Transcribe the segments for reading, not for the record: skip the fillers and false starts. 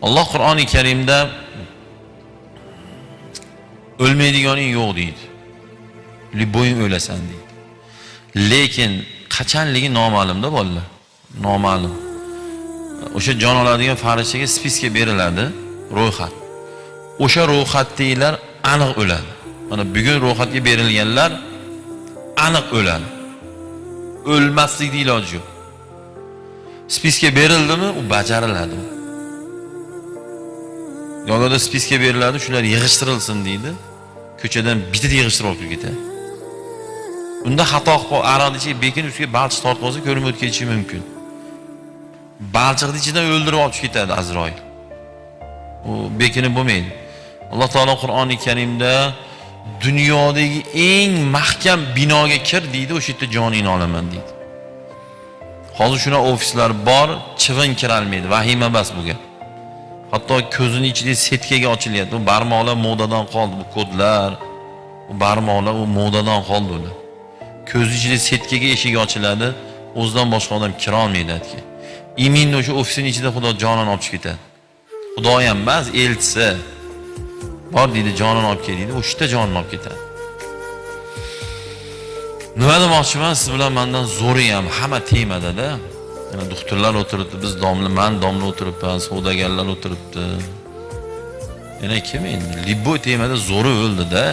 Alloh Qur'oni Karimda o'lmaydiganing yo'q deydi. Liboying o'lasan deydi. Lekin qachonligi noma'lumda bolalar. Noma'lum. O'sha jon oladigan farishtaga spiska beriladi, ro'yxat. O'sha ro'yxatdagilar aniq o'ladi. Mana bugun ro'yxatga berilganlar aniq o'ladi. O'lmaslikning iloji yo'q. Spiska berildimi, u bajariladi. Yo'g'ida spiska beriladi, shular yig'ishtirilsin deydi. Ko'chadan bitta yig'ishtirib olib ketadi. Unda xato qilib aroqni bekin ustiga balchiq tortib olsa ko'rinib o'tib ketishi mumkin. Balchiqning ichidan o'ldirib olib ketadi Azroil. U bekini bo'lmaydi. Alloh taolo Qur'oni Karimda dunyodagi eng mahkam binoga kir deydi, o'sha yerda joningni olaman deydi. Hozir shuna ofislar bor, chivin kira olmaydi, vahima bas bu gap. Hatto ko'zining ichida setkaga ochilyapti. Bu barmoqlar modadan qoldi, bu kodlar. Bu barmoqlar u modadan qoldi ular. Ko'z ichida setkaga eshik ochiladi, o'zidan boshqa odam kira olmaydi aytgan. Iminni o'sha ofisining ichida Xudo jonini olib ketadi. Xudo ham emas, elchisi bor deydi, jonini olib kel deydi, o'sha yerda jonini olib ketadi. Nima demoqchiman, siz bilan mendan zo'ri ham hamma temada-da. Yana doktorlar o'tiribdi, biz men domla o'tiribman, savdogarlar o'tiribdi. Yana kim endi? Liboy temada zo'ri o'ldi-da.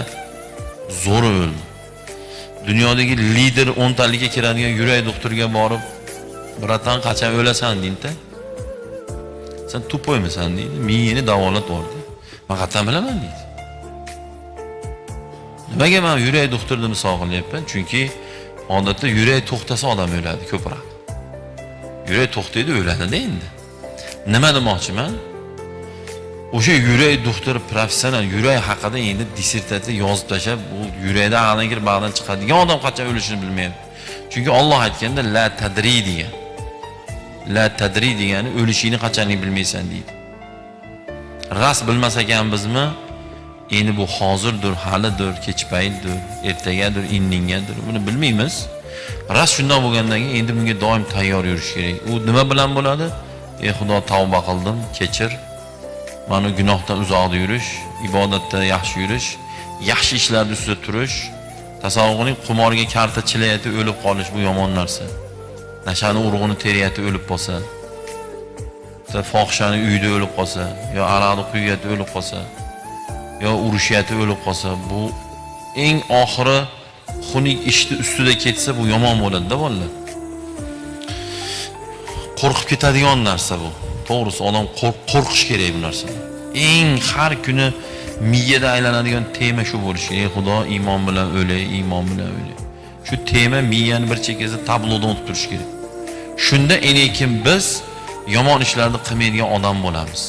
Zo'ri o'ldi. Dunyodagi lider 10 talikka kiradigan yurak doktoriga borib, "Bratan, qachon o'lasan?" deydi. "Sen tupoymisan?" deydi. "Miyani davolat bordi." "Men qachon bilaman?" deydi. Nimaga men yurak doktorini misol qilyapman? Chunki odatda yurak to'xtasa odam o'ladi ko'proq. Yurak to'xtaydi, o'ladi-da endi. Nima demoqchiman? O'sha yurak doktori professional yurak haqida endi dissertatsiya yozib tashlab, bu yurakda aqldan kirib bag'dan chiqadigan odam qachon o'lishini bilmayapti. Chunki Alloh aytganda la tadri degan. La tadri degani o'lishingni qachonini bilmaysan deydi. Ras bilmas ekanmizmi? Endi bu hozirdir, halidir, kech paytdir, ertagadir, indingadir, buni bilmaymiz. Ras shunday bo'lgandan keyin endi bunga doim tayyor yurish kerak. U nima bilan bo'ladi? Ey Xudo, tavba qildim, kechir. Mana gunohdan uzoqda yurish, ibodatda yaxshi yurish, yaxshi ishlarda ustida turish. Tasavvurining qumorga karta chilayotib o'lib qolish bu yomon narsa. Nashani urug'ini teriyotib o'lib qolsa, fohishani uyda o'lib qolsa, yo aroqni quyayotib o'lib qolsa, yo urushyotib o'lib qolsa, bu eng oxiri xunuk ishni ustida ketsa bu yomon bo'ladi-da bolalar. Qo'rqib ketadigan narsa bu. To'g'risi odam qo'rqish kerak bu narsadan. Eng har kuni miyada aylanadigan tema shu bo'lishi kerak. Ey Xudo, iymon bilan o'lay, iymon bilan o'lay. Shu tema miyani bir chekkasida tablodan o'tib turishi kerak. Shunda enekin biz yomon ishlarni qilmaydigan odam bo'lamiz.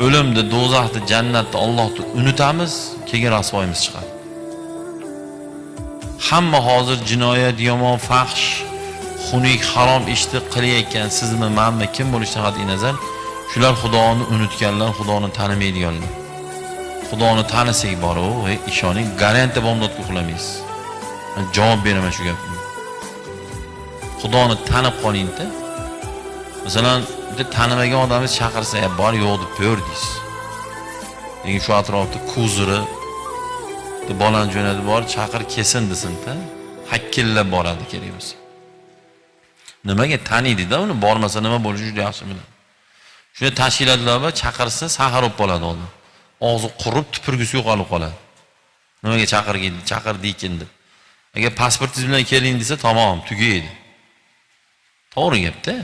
O'limni, do'zaxni, jannatni, Allohni unutamiz, keyin rasvoyimiz chiqadi. Hamma hozir jinoyat, yomon, fahsh, xunuk, harom ishni qilayotgan, sizmi, menmi, kim bo'lishidan qat'iy nazar, shular Xudoni unutganlar, Xudoni tanimaydiganlar. Xudoni tanisak bor-u, ishoning, garantiya bomdodga uxlamaysiz. Men javob beraman shu gapga. Xudoni tanib qoling-da. Masalan, bitta tanimagan odamni chaqirsa, bor yo'q deb ko'r deysiz. Lekin shu atrofda kuzuri bolani jo'natib bor, chaqir kesin desin-da, hakkillab boradi kerak bo'lsa. Nimaga taniydi-da, uni bormasa nima bo'lishi juda yaxshi biladi. Shuna tashkilotlarga chaqirsa, sahar olib qoladi odam. Og'zi qurib, tupurgisi yo'qolib qoladi. Nimaga chaqirdi-ekin deb. Agar pasportingiz bilan keling desa, tamom, tugaydi. To'g'ri gap-da.